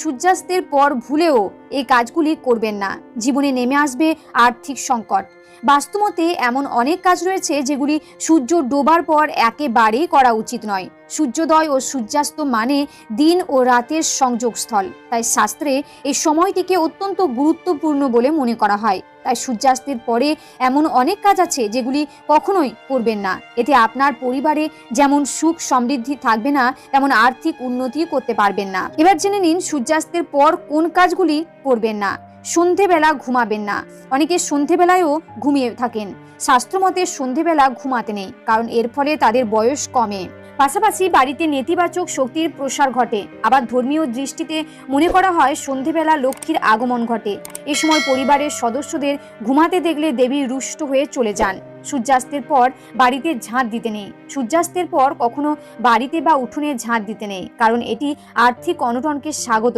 সূর্যাস্তের পর ভুলেও এই কাজগুলি করবেন না, জীবনে নেমে আসবে আর্থিক সংকট। বাস্তুমতে এমন অনেক কাজ রয়েছে যেগুলি সূর্য ডোবার পর একেবারেই করা উচিত নয়। সূর্যোদয় ও সূর্যাস্ত মানে দিন ও রাতের সংযোগস্থল, তাই শাস্ত্রে এই সময়টিকে অত্যন্ত গুরুত্বপূর্ণ বলে মনে করা হয়। তাই সূর্যাস্তের পরে এমন অনেক কাজ আছে যেগুলি কখনোই করবেন না। এতে আপনার পরিবারে যেমন সুখ সমৃদ্ধি থাকবে না, তেমন আর্থিক উন্নতি করতে পারবেন না। এবার জেনে নিন সূর্যাস্তের পর কোন কাজগুলি করবেন না। সন্ধেবেলা ঘুমাবেন না। অনেকে সন্ধেবেলায়ও ঘুমিয়ে থাকেন। শাস্ত্রমতে সন্ধেবেলা ঘুমাতে নেই, কারণ এর ফলে তাদের বয়স কমে। পাশাপাশি বাড়িতে নেতিবাচক শক্তির প্রসার ঘটে। আবার ধর্মীয় দৃষ্টিতে মনে করা হয় সন্ধেবেলা লক্ষ্মীর আগমন ঘটে। এ সময় পরিবারের সদস্যদের ঘুমাতে দেখলে দেবী রুষ্ট হয়ে চলে যান। সূর্যাস্তের পর বাড়িতে ঝাঁট দিতে নেই। সূর্যাস্তের পর কখনো বাড়িতে বা উঠোনে ঝাঁট দিতে নেই, কারণ এটি আর্থিক অনটনকে স্বাগত